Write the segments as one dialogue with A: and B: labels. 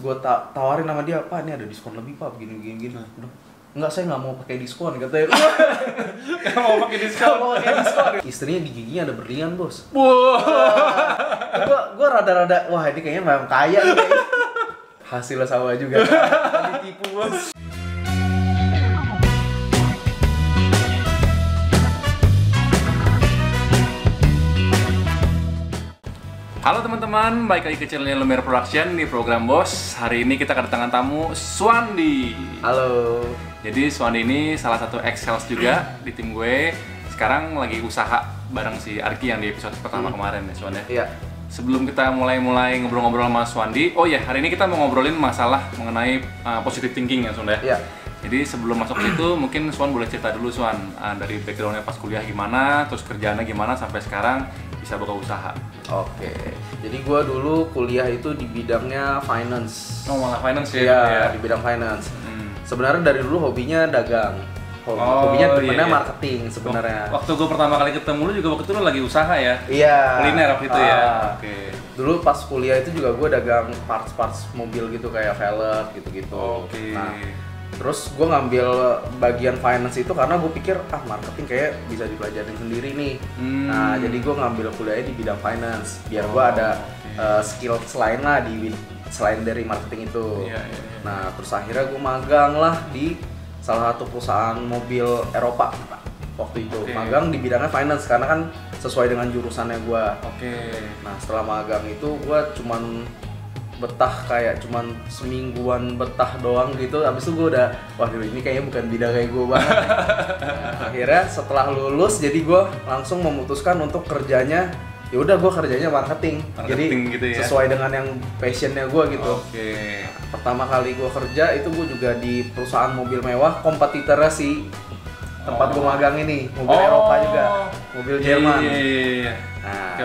A: gue tawarin sama dia, Pak ini ada diskon lebih Pak, begini. Udah, enggak, saya nggak mau pakai diskon katanya.
B: Nggak mau pakai diskon.
A: Istrinya di giginya ada berlian bos.
B: Wow.
A: Gue rada-rada, wah ini kayaknya memang kaya nih. Hasilnya sama juga. Ditipu bos.
B: Halo teman-teman, balik lagi ke channelnya Lumiere Production di program Bos. Hari ini kita kedatangan tamu Swandi.
A: Halo.
B: Jadi Swandi ini salah satu ex-sales juga di tim gue. Sekarang lagi usaha bareng si Arki yang di episode pertama kemarin ya Swandi.
A: Iya.
B: Sebelum kita mulai ngobrol-ngobrol sama Swandi, oh ya hari ini kita mau ngobrolin masalah mengenai positive thinking ya Swandi.
A: Iya.
B: Jadi sebelum masuk ke situ mungkin Swan boleh cerita dulu Swan dari backgroundnya pas kuliah gimana, terus kerjaannya gimana sampai sekarang bisa buka usaha.
A: Oke. Jadi gue dulu kuliah itu di bidangnya finance.
B: Oh malah finance ya?
A: Iya, di bidang finance. Sebenarnya dari dulu hobinya dagang. Hobinya demennya marketing sebenarnya.
B: Waktu gue pertama kali ketemu lu juga waktu itu lu lagi usaha ya?
A: Iya.
B: Kuliner waktu itu ya? Oke.
A: Dulu pas kuliah itu juga gue dagang parts-parts mobil gitu kayak velg gitu-gitu.
B: Oke.
A: Nah, terus gue ngambil bagian finance itu karena gue pikir marketing kayak bisa dipelajarin sendiri nih. Nah jadi gue ngambil kuliahnya di bidang finance biar gue ada skill selain lah selain dari marketing itu.
B: Iya.
A: Nah terus akhirnya gue magang lah di salah satu perusahaan mobil Eropa waktu itu. Magang di bidangnya finance karena kan sesuai dengan jurusannya gue. Nah setelah magang itu gue cuman betah kayak cuman semingguan betah doang gitu, habis itu gue udah wah ini kayaknya bukan bidang kayak gue banget. Nah, akhirnya setelah lulus jadi gue langsung memutuskan untuk kerjanya ya udah gue kerjanya marketing jadi
B: gitu ya? Sesuai
A: dengan yang passionnya gue gitu. Pertama kali gue kerja itu gue juga di perusahaan mobil mewah kompetitornya si tempat gue magang ini, mobil Eropa juga, mobil Jerman. Nah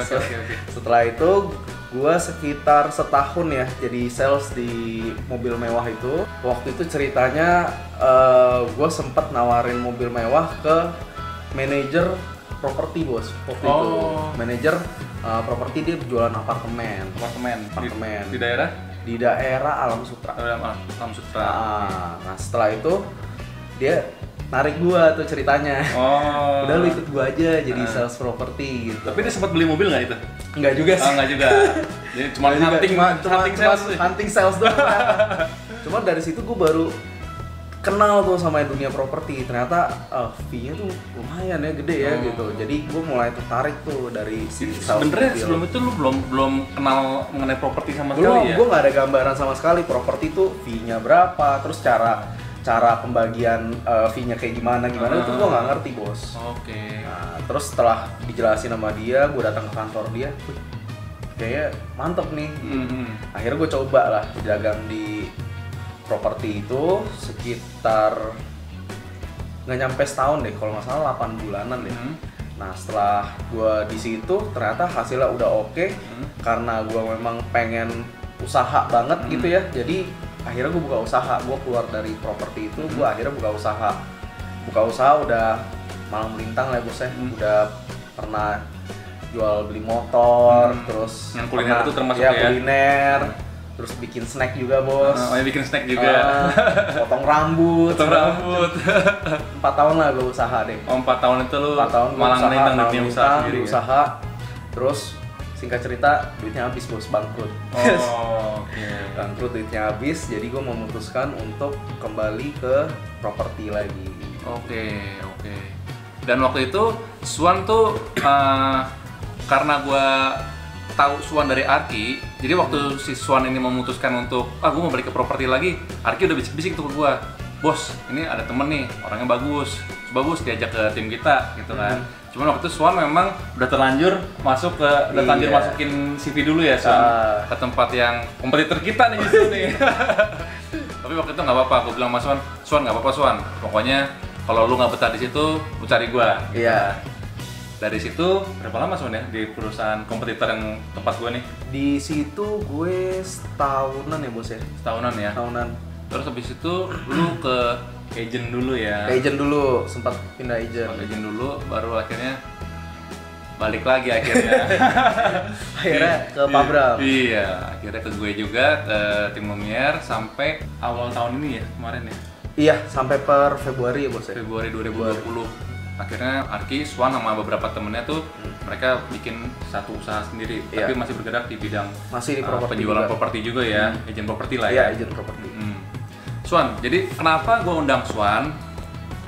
A: setelah itu gue sekitar setahun ya jadi sales di mobil mewah itu. Waktu itu ceritanya gue sempet nawarin mobil mewah ke manajer properti bos. Waktu itu manajer properti, dia jualan apartemen.
B: Di daerah?
A: Di daerah Alam Sutra. Nah setelah itu dia narik gua tuh ceritanya. Udah lu ikut gua aja jadi sales properti gitu.
B: Tapi dia sempat beli mobil nggak itu?
A: Enggak juga sih.
B: Enggak juga. Jadi cuma hunting sales
A: doang. Cuma dari situ gua baru kenal tuh sama dunia properti. Ternyata fee-nya tuh lumayan ya, gede ya gitu. Jadi gua mulai tertarik tuh dari si sales.
B: Sebenarnya sebelum itu lu belum kenal mengenai properti sama sekali ya?
A: Gua nggak ada gambaran sama sekali properti tuh fee-nya berapa, terus cara pembagian fee-nya kayak gimana itu gua nggak ngerti bos. Nah, terus setelah dijelasin sama dia, gua datang ke kantor dia, kayaknya mantep nih. Akhirnya gua coba lah dagang di properti itu sekitar nggak nyampe setahun deh, kalau nggak salah 8 bulanan deh. Nah setelah gua di situ ternyata hasilnya udah oke, karena gua memang pengen usaha banget gitu ya. Jadi akhirnya gue buka usaha, gue keluar dari properti itu, gue akhirnya buka usaha udah malang melintang lah bosnya. Udah pernah jual beli motor, terus
B: yang kuliner itu termasuk
A: ya kuliner, terus bikin snack juga bos.
B: Bikin snack juga.
A: Potong rambut. 4 tahun lah gue usaha deh.
B: 4 tahun itu lu malang melintang dunia usaha sendiri.
A: Terus singkat cerita duitnya habis bos, bangkrut. Bangkrut, duitnya habis, jadi gue memutuskan untuk kembali ke properti lagi.
B: Dan waktu itu Swan tuh karena gue tahu Swan dari Arki, jadi waktu si Swan ini memutuskan untuk gue mau balik ke properti lagi, Arki udah bisik-bisik tuh ke gue, bos ini ada temen nih orangnya bagus diajak ke tim kita gitu kan. Cuman waktu itu Swan memang udah terlanjur masukin CV dulu ya Swan ke tempat yang kompetitor kita nih justru nih. Tapi waktu itu nggak apa-apa, aku bilang sama Swan nggak apa-apa Swan, pokoknya kalau lu nggak betah di situ, lu cari gua. Dari situ berapa lama Swan ya di perusahaan kompetitor yang tempat gua nih?
A: Di situ gue setahunan ya bos ya. Setahunan. Terus
B: habis itu lu ke agent dulu ya?
A: Agent dulu, sempat pindah agent
B: dulu, baru akhirnya balik lagi akhirnya.
A: Akhirnya ke Pak Bram.
B: Iya, akhirnya ke gue juga, ke tim Lumiere sampai awal tahun ini ya, kemarin ya.
A: Iya, sampai per Februari ya bos ya.
B: Februari 2020. Akhirnya Arki, Swan sama beberapa temennya tuh mereka bikin satu usaha sendiri, tapi masih bergerak di bidang
A: masih di
B: penjualan properti juga ya, agent properti lah
A: ya.
B: Iya,
A: agent properti.
B: Swan, jadi kenapa gue undang Swan?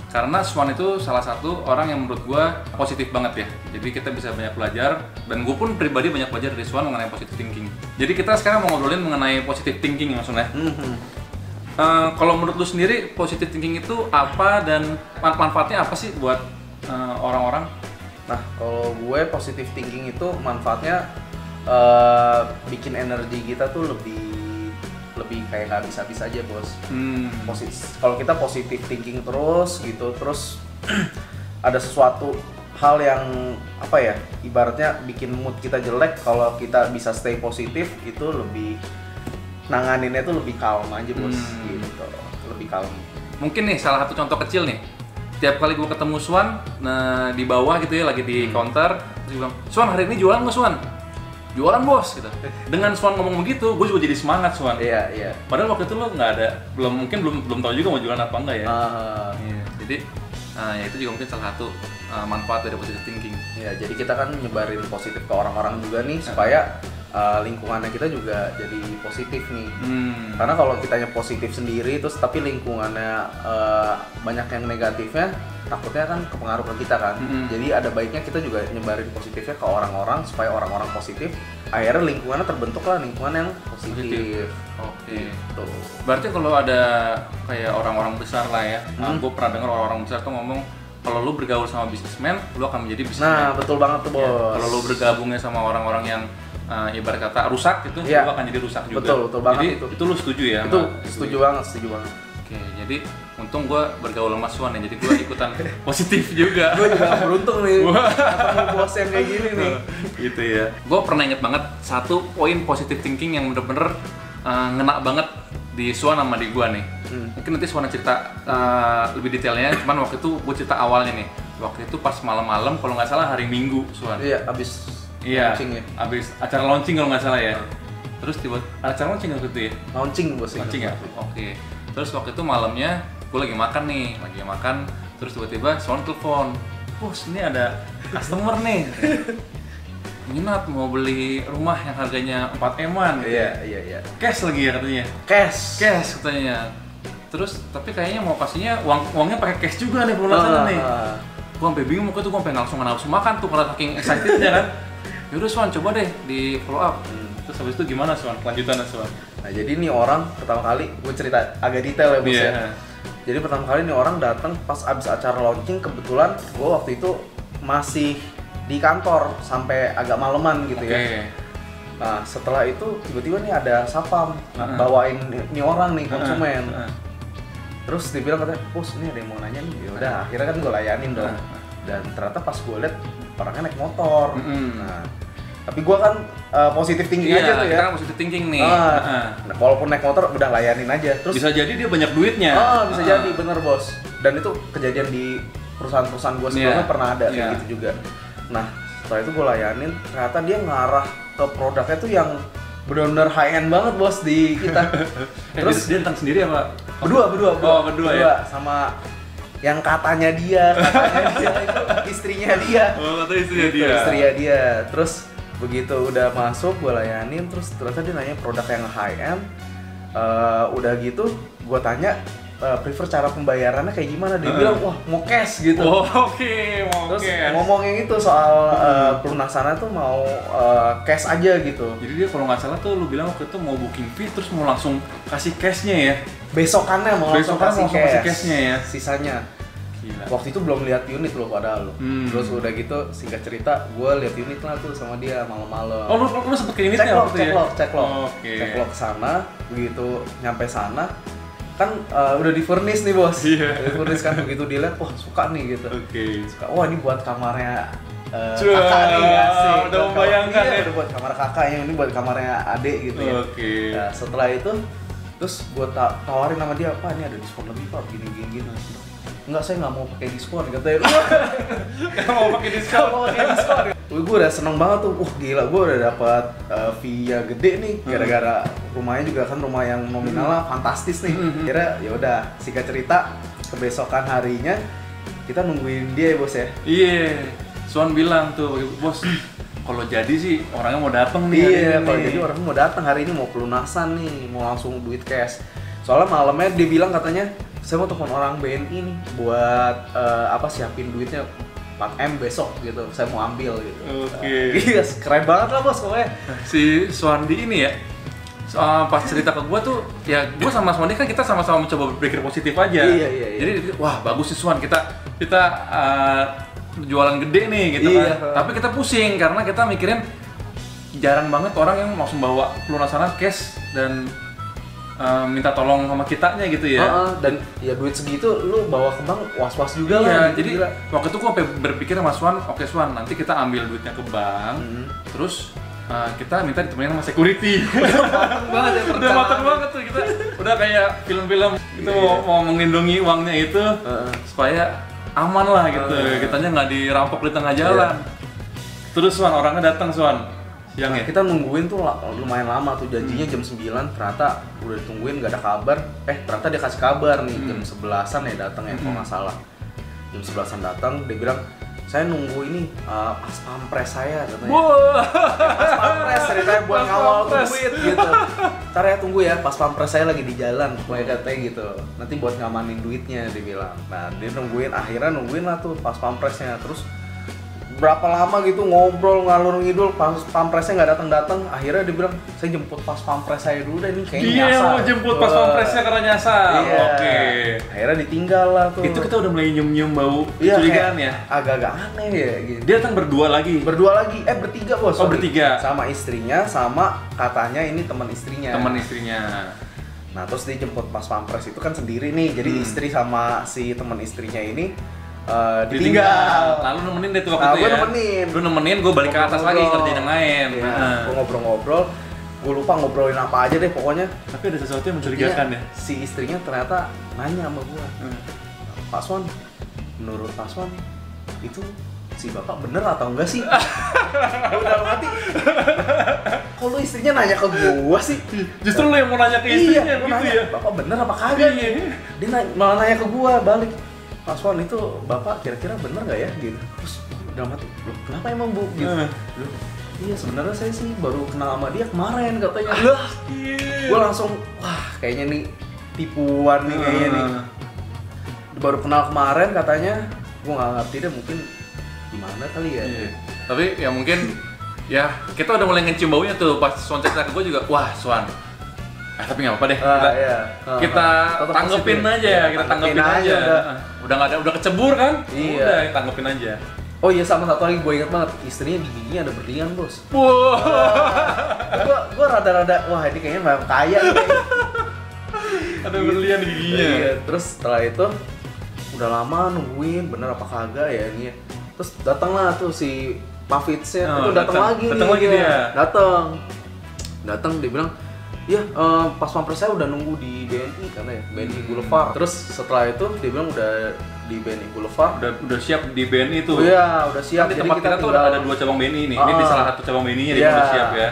B: Karena Swan itu salah satu orang yang menurut gue positif banget ya. Jadi kita bisa banyak belajar, dan gue pun pribadi banyak belajar dari Swan mengenai positive thinking. Jadi kita sekarang mau ngobrolin mengenai positive thinking maksudnya. Kalau menurut lu sendiri positive thinking itu apa dan manfaatnya apa sih buat orang-orang?
A: Nah, kalau gue positive thinking itu manfaatnya bikin energi kita tuh lebih kayak nggak habis-habis aja bos. Kalau kita positive thinking terus gitu, terus ada sesuatu hal yang apa ya, ibaratnya bikin mood kita jelek, kalau kita bisa stay positif itu lebih nanganinnya tuh lebih calm aja bos. Gitu, lebih calm.
B: Mungkin nih salah satu contoh kecil nih, tiap kali gue ketemu Swan di bawah gitu ya, lagi di counter, terus gue bilang, Swan hari ini jualan nggak Swan? Jualan bos gitu. Dengan Swan ngomong begitu, gue juga jadi semangat Swan.
A: Iya.
B: Padahal waktu itu lo nggak ada, belum tahu juga mau jualan apa enggak ya. Iya. Jadi ya itu juga mungkin salah satu manfaat dari positive thinking.
A: Ya, jadi kita kan nyebarin positif ke orang-orang juga nih supaya lingkungannya kita juga jadi positif nih. Karena kalau kitanya positif sendiri terus tapi lingkungannya banyak yang negatifnya, takutnya kan kepengaruh ke kita kan. Jadi ada baiknya kita juga nyebarin positifnya ke orang-orang supaya orang-orang positif, akhirnya lingkungannya terbentuk lah lingkungan yang positif.
B: Oke.
A: Gitu.
B: Berarti kalau ada kayak orang-orang besar lah ya, gue pernah dengar orang-orang besar tuh ngomong, kalau lu bergaul sama bisnismen, lu akan menjadi bisnismen.
A: Nah, betul banget tuh bos.
B: Ya, kalau lu bergabungnya sama orang-orang yang ibarat kata rusak gitu, lu akan jadi rusak juga.
A: Betul banget.
B: Jadi itu lu setuju ya?
A: Itu setuju banget.
B: Oke, jadi untung gue bergaul sama Swan ya, jadi gue ikutan positif juga.
A: Gue juga beruntung nih ketemu bos yang kayak gini nih.
B: Gitu ya. Gue pernah inget banget satu poin positive thinking yang bener-bener ngena banget di Swan sama di gue nih. Mungkin nanti Swan cerita lebih detailnya, cuman waktu itu gue cerita awalnya nih. Waktu itu pas malam-malam, kalau nggak salah hari Minggu, Swan.
A: Iya, launching ya.
B: Abis acara launching kalau nggak salah ya. Terus acara launching waktu itu ya?
A: Launching bos.
B: Launching ya? Oke. Terus waktu itu malamnya gue lagi makan, terus tiba-tiba Swan telepon, bos ini ada customer nih, minat mau beli rumah yang harganya 4M-an.
A: Iya.
B: Cash lagi ya katanya. Cash katanya. Terus tapi kayaknya mau kasihnya uangnya pakai cash juga nih pelunasan nih. Gue sampai bingung, waktu itu gue sampai langsung nafsu makan tuh karena saking excitednya kan. Yaudah Swan, coba deh di follow up. Terus habis itu gimana Swan? Kelanjutannya Swan?
A: Nah jadi nih orang pertama kali, gue cerita agak detail ya bos ya. Jadi pertama kali nih orang datang pas abis acara launching, kebetulan gue waktu itu masih di kantor sampai agak maleman gitu ya. Nah setelah itu tiba-tiba nih ada sapam bawain nih orang nih konsumen. Terus dia bilang katanya, bos ini ada yang mau nanya nih. Yaudah akhirnya kan gue layanin dong. Dan ternyata pas gue liat orangnya naik motor. Nah tapi gue kan positif thinking aja tuh ya.
B: Kita kan positif thinking nih.
A: Nah, walaupun naik motor udah layanin aja. Terus
B: bisa jadi dia banyak duitnya.
A: Bisa jadi, bener bos. Dan itu kejadian di perusahaan-perusahaan gue sebelumnya pernah ada kayak gitu juga. Nah setelah itu gue layanin, ternyata dia ngarah ke produknya tuh yang benar-benar high end banget bos di kita.
B: Terus dia datang sendiri apa?
A: Berdua ya. Sama yang katanya dia itu istrinya dia.
B: Oh, kata istrinya
A: dia. Terus begitu udah masuk gue layanin, terus ternyata dia nanya produk yang high end. Udah gitu gue tanya prefer cara pembayarannya kayak gimana, dia bilang wah mau cash gitu.
B: Mau
A: terus
B: cash.
A: ngomongin itu soal pelunasannya tuh mau cash aja gitu.
B: Jadi dia kalau nggak salah tuh lu bilang waktu itu mau booking fee terus mau langsung kasih cashnya ya.
A: Besokannya mau langsung kasih
B: cashnya ya.
A: Sisanya.
B: Gila.
A: Waktu itu belum lihat unit loh padahal lo. Terus udah gitu singkat cerita gue lihat unit lah tuh sama dia malam-malam.
B: Oh lu sempet ke unitnya waktu itu ya?
A: Cek log kesana, begitu nyampe sana kan udah di furnish nih bos. Di furnish kan, begitu dilihat wah suka nih gitu. Suka, wah ini buat kamarnya kakak nih, asik.
B: Udah membayangkan ya.
A: Udah buat kamar kakak, yang ini buat kamarnya adik gitu ya. Nah, setelah itu terus gue tawarin sama dia, apa ini ada diskon lebih pak, gini. Enggak, saya nggak mau pakai diskon katanya.
B: Nggak mau pakai diskon.
A: gue udah seneng banget tuh, gila gue udah dapat fee-nya gede nih, gara-gara rumahnya juga kan rumah yang nominalnya fantastis nih. Kira ya udah, singkat cerita, kebesokan harinya kita nungguin dia ya bos ya.
B: Iya, Swan bilang tuh, bos kalau jadi sih orangnya mau datang nih.
A: Iya, kalau jadi orangnya mau datang hari ini, mau pelunasan nih, mau langsung duit cash. Soalnya malamnya dia bilang katanya, saya mau telepon orang BNI nih buat siapin duitnya 4M besok gitu, saya mau ambil gitu.
B: Oke.
A: Iya, keren banget lah bos pokoknya.
B: Si Swandi ini ya, pas cerita ke gue tuh, ya gue sama Swandi kan kita sama-sama mencoba berpikir positif aja.
A: Iya.
B: Jadi wah bagus sih Swan, kita jualan gede nih gitu kan. Tapi kita pusing karena kita mikirin jarang banget orang yang langsung bawa pelunasan cash dan minta tolong sama kitanya gitu ya.
A: Dan ya duit segitu lu bawa ke bank was-was juga lah.
B: Iya, jadi waktu itu gue berpikir sama Swan, oke Swan, nanti kita ambil duitnya ke bank, terus kita minta ditemenin sama security.
A: Mateng banget ya,
B: udah mateng banget tuh, kita udah kayak film-film gitu mau melindungi uangnya itu supaya aman lah gitu, kitanya nggak dirampok di tengah jalan. Terus Swan, orangnya datang Swan.
A: Yang kita nungguin tuh lumayan lama tuh, janjinya jam 9, ternyata udah ditungguin nggak ada kabar. Ternyata dia kasih kabar nih jam 11-an ya datang ya kalau nggak salah. Jam 11-an datang, dia bilang saya nunggu ini pas pampres saya katanya. Pas pampres ceritanya buat ngawal duit gitu. Ntar ya tunggu ya, pas pampres saya lagi di jalan, pokoknya katanya gitu. Nanti buat ngamanin duitnya dia bilang. Nah dia akhirnya nungguin lah tuh pas pampresnya. Terus berapa lama gitu ngobrol ngalur ngidul, pas pampresnya nggak datang, akhirnya dia bilang saya jemput pas pampres saya dulu deh, ini kayaknya nyasar.
B: Dia mau jemput pas pampresnya karena nyasar.
A: Iya.
B: Oke.
A: Akhirnya ditinggal lah tuh.
B: Itu kita udah mulai nyium bau kecurigaan ya.
A: Agak-agak aneh ya gitu.
B: Dia datang berdua lagi,
A: bertiga bos.
B: Oh bertiga.
A: Sama istrinya, sama katanya ini teman istrinya. Nah terus dia jemput pas pampres itu kan sendiri nih, jadi istri sama si teman istrinya ini ditinggal.
B: Lalu nemenin deh tuh waktu itu ya. Lu nemenin, gue balik ke atas lagi ngerjain yang lain.
A: Gue ngobrol-ngobrol, gue lupa ngobrolin apa aja deh pokoknya.
B: Tapi ada sesuatu yang mencurigakan ya.
A: Si istrinya ternyata nanya sama gue, Pak Swan, menurut Pak Swan itu si bapak bener atau enggak sih? Udah mati. Kok lu istrinya nanya ke gue sih?
B: Justru lu yang mau nanya ke istrinya gitu ya.
A: Bapak bener apa kagak? Dia malah nanya ke gue balik. Pak Swan itu bapak kira-kira bener nggak ya gitu. Terus udah mati, loh kenapa emang bu gitu. Iya sebenarnya saya sih baru kenal sama dia kemarin katanya. Gue langsung wah kayaknya nih tipuan nih kayaknya nih. Baru kenal kemarin katanya. Gue nggak ngerti deh, mungkin gimana kali ya.
B: Tapi ya mungkin ya kita udah mulai ngecium baunya tuh pas Swan cerita ke gue juga, wah Swan, tapi nggak apa-apa deh, kita tanggepin aja, kita tanggepin aja. Udah nggak ada, udah kecebur kan?
A: Iya.
B: Udah tanggepin aja.
A: Oh iya, sama satu lagi gue ingat banget, istrinya di giginya ada berlian bos.
B: Wow.
A: Gue rada-rada, wah ini kayaknya memang kaya nih.
B: Ada berlian di giginya.
A: Iya. Terus setelah itu udah lama nungguin bener apa kagak ya ini. Terus datanglah tuh si Pavitsnya, itu datang lagi dia. Datang dia bilang, iya, pas pampres saya udah nunggu di BNI karena ya, BNI Boulevard. Terus setelah itu dia bilang udah di BNI Boulevard.
B: Udah siap di BNI tuh.
A: Oh iya, udah siap.
B: Di tempat kita tuh ada 2 cabang BNI nih. Ini di salah satu cabang BNI-nya dia udah siap ya.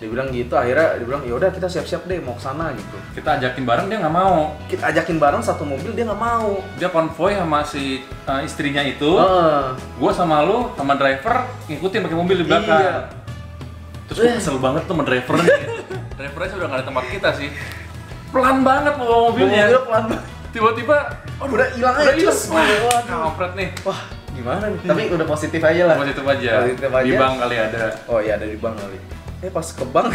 A: Dia bilang gitu, akhirnya dia bilang ya udah kita siap-siap deh mau kesana gitu.
B: Kita ajakin bareng, dia nggak mau.
A: Kita ajakin bareng satu mobil, dia nggak mau.
B: Dia konvoy sama si istrinya itu. Gua sama lu sama driver ngikutin pakai mobil di belakang. Iya. Terus gue kesel banget tuh sama drivernya. Drivernya sudah nggak ada tempat kita sih. Pelan banget bawa mobilnya.
A: Pelan banget.
B: Tiba-tiba
A: udah hilang aja.
B: Wah, kampret nih.
A: Wah, gimana nih? Tapi udah positif aja lah.
B: Positif aja. Di bank kali ada.
A: Oh iya, ada di bank kali. Pas ke bank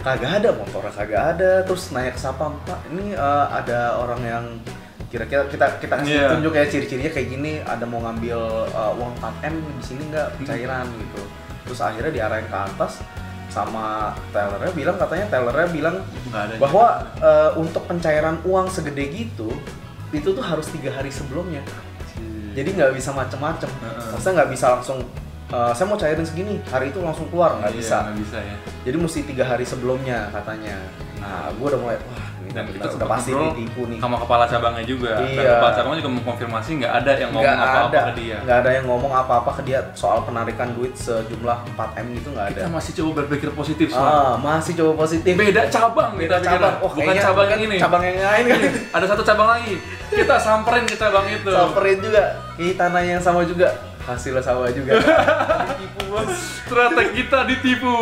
A: kagak ada, motornya kagak ada. Terus nanya ke sapam, Pak, ini ada orang yang kira-kira kita kasih tunjuk ya ciri-cirinya kayak gini, ada mau ngambil uang 4M di sini nggak, pencairan gitu. Terus akhirnya diarahin ke atas sama tellernya bilang bahwa untuk pencairan uang segede gitu itu tuh harus 3 hari sebelumnya. Jadi nggak bisa macem-macem. Maksudnya nggak bisa langsung saya mau cairin segini, hari itu langsung keluar, nggak bisa.
B: Nggak bisa ya.
A: Jadi mesti 3 hari sebelumnya katanya Nah, gue udah mulai, wah ini
B: Dan kita
A: udah pasti ditipu nih.
B: Sama kepala cabangnya juga.
A: Iya.
B: Dan kepala cabangnya juga mengkonfirmasi nggak ada yang ngomong apa-apa ke dia.
A: Nggak ada yang ngomong apa-apa ke dia soal penarikan duit sejumlah 4M gitu, nggak ada.
B: Kita masih coba berpikir positif, Swan.
A: Masih coba positif.
B: Beda cabang,
A: beda cabang. Oh,
B: bukan cabang yang ini.
A: Cabang yang lain kan.
B: Ada satu cabang lagi. Kita samperin ke cabang itu.
A: Samperin juga. Kita nanya yang sama juga. Hasilnya sama juga. Ditipu, Bos.
B: Ternyata kita ditipu.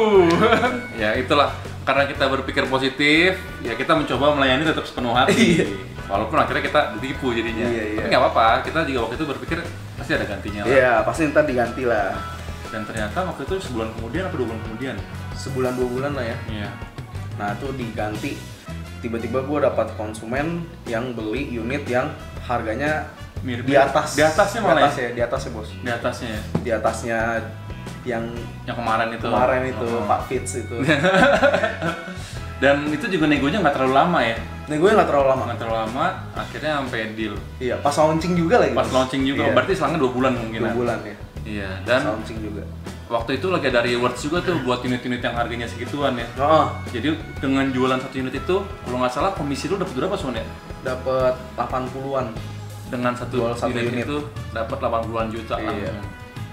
B: Ya itulah, karena kita berpikir positif, ya kita mencoba melayani tetap sepenuh hati. Walaupun akhirnya kita ditipu jadinya. Tapi nggak apa-apa, kita juga waktu itu berpikir pasti ada gantinya lah.
A: Iya, pasti ntar diganti lah.
B: Dan ternyata waktu itu sebulan kemudian atau 2 bulan kemudian?
A: Sebulan 2 bulan lah ya.
B: Iya.
A: Nah itu diganti. Tiba-tiba gue dapat konsumen yang beli unit yang harganya
B: Mirip.
A: di atas.
B: Di atasnya malah ya?
A: Di atasnya bos.
B: Di atasnya ya?
A: Di atasnya yang
B: kemarin itu.
A: Pak Fitz itu.
B: Dan itu juga negonya nggak terlalu lama ya?
A: Negonya nggak terlalu lama.
B: Nggak terlalu lama, akhirnya sampai deal.
A: Iya, pas launching juga lagi.
B: Pas launching juga,
A: iya.
B: Berarti selangnya 2 bulan mungkin.
A: 2 bulan ya.
B: Iya, dan
A: pas launching juga.
B: Waktu itu lagi ada rewards juga tuh buat unit-unit yang harganya segituan ya. Jadi dengan jualan satu unit itu, kalau nggak salah komisi lu dapat berapa Son ya?
A: Dapat 80-an.
B: Dengan satu unit itu dapat 80-an juta
A: iya.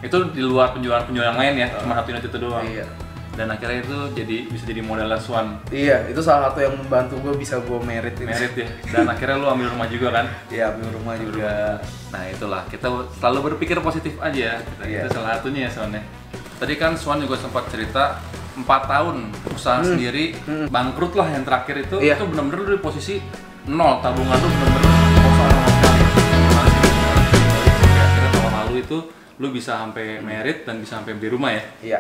B: Itu di luar penjualan-penjualan yang lain ya, cuma satu unit itu doang.
A: Iya.
B: Dan akhirnya itu bisa jadi modalnya Swan.
A: Iya, itu salah satu yang membantu gue bisa gue merit ini.
B: Merit ya. Dan akhirnya lu ambil rumah juga kan?
A: Iya, ambil rumah juga.
B: Nah itulah, kita selalu berpikir positif aja. Itu salah satunya ya Swan ya. Tadi kan Swan juga sempat cerita 4 tahun usaha sendiri, bangkrut lah yang terakhir itu. Itu benar-benar lu di posisi 0, tabungan lu benar-benar kosong sama sekali. Akhirnya tahun lalu itu lu bisa sampai merit dan bisa sampai beli rumah ya.
A: Iya.